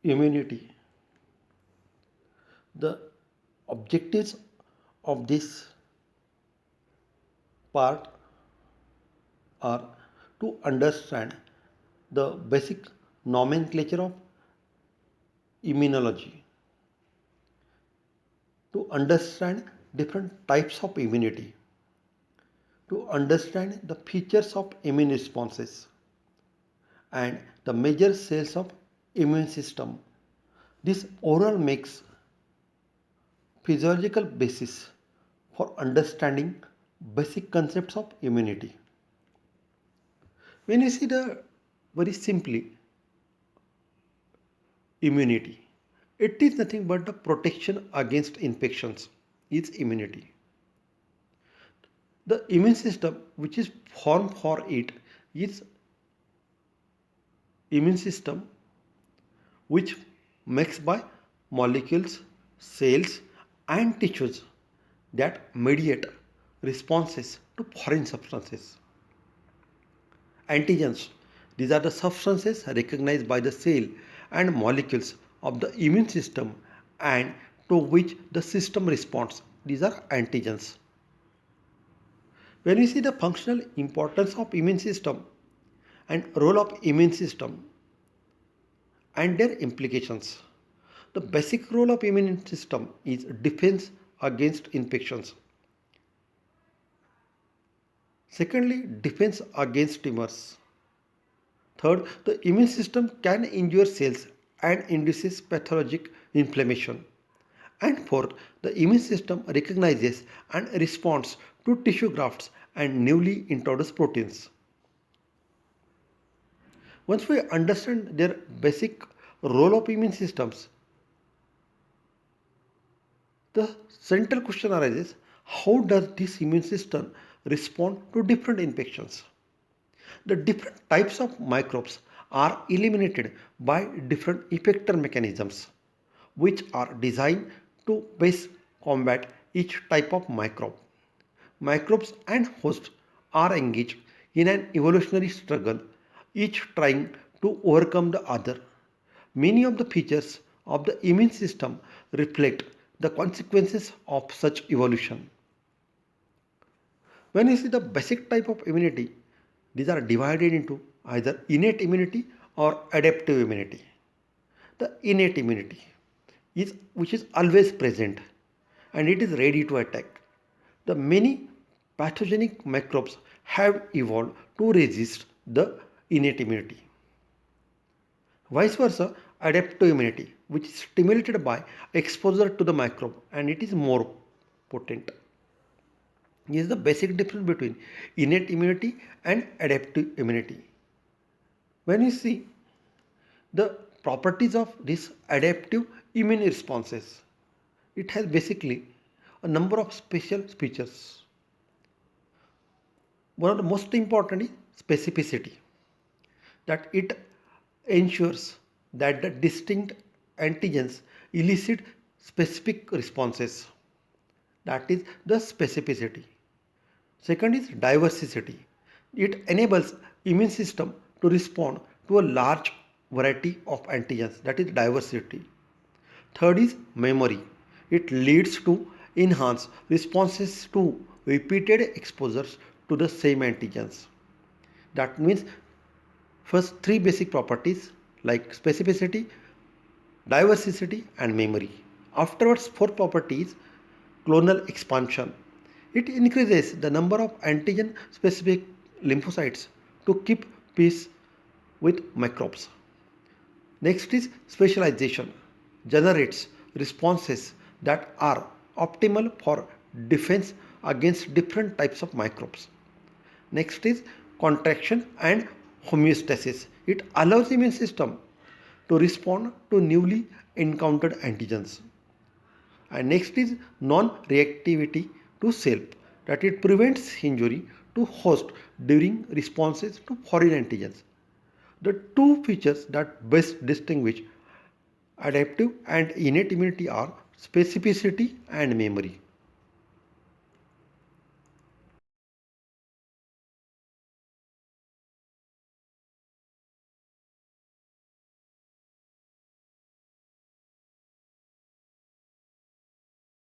Immunity. The objectives of this part are to understand the basic nomenclature of immunology, to understand different types of immunity, to understand the features of immune responses and the major cells of immune system. This overall makes physiological basis for understanding basic concepts of immunity. When you see the very simply immunity, it is nothing but the protection against infections is immunity. The immune system which is formed for it is immune system which makes by molecules, cells and tissues that mediate responses to foreign substances. Antigens, these are the substances recognized by the cell and molecules of the immune system and to which the system responds. These are antigens. When we see the functional importance of immune system and role of immune system and their implications, the basic role of immune system is defense against infections. Secondly, defense against tumors. Third, the immune system can injure cells and induces pathologic inflammation. And fourth, the immune system recognizes and responds to tissue grafts and newly introduced proteins. Once we understand their basic role of immune systems, the central question arises, how does this immune system respond to different infections? The different types of microbes are eliminated by different effector mechanisms which are designed to best combat each type of microbe. Microbes and hosts are engaged in an evolutionary struggle, each trying to overcome the other. Many of the features of the immune system reflect the consequences of such evolution. When you see the basic type of immunity, these are divided into either innate immunity or adaptive immunity. The innate immunity is which is always present and it is ready to attack. The many pathogenic microbes have evolved to resist the innate immunity. Vice versa, adaptive immunity, which is stimulated by exposure to the microbe and it is more potent. This is the basic difference between innate immunity and adaptive immunity. When you see the properties of this adaptive immune responses, it has basically a number of special features. One of the most important is specificity, that it ensures that the distinct antigens elicit specific responses. That is the specificity. Second is diversity. It enables immune system to respond to a large variety of antigens, that is diversity. Third is memory. It leads to enhanced responses to repeated exposures to the same antigens. That means first three basic properties like specificity, diversity and memory. Afterwards, fourth property is clonal expansion. It increases the number of antigen specific lymphocytes to keep pace with microbes. Next is specialization, generates responses that are optimal for defense against different types of microbes. Next is contraction and homeostasis. It allows immune system to respond to newly encountered antigens. And next is non-reactivity to self, that it prevents injury to host during responses to foreign antigens. The two features that best distinguish adaptive and innate immunity are specificity and memory.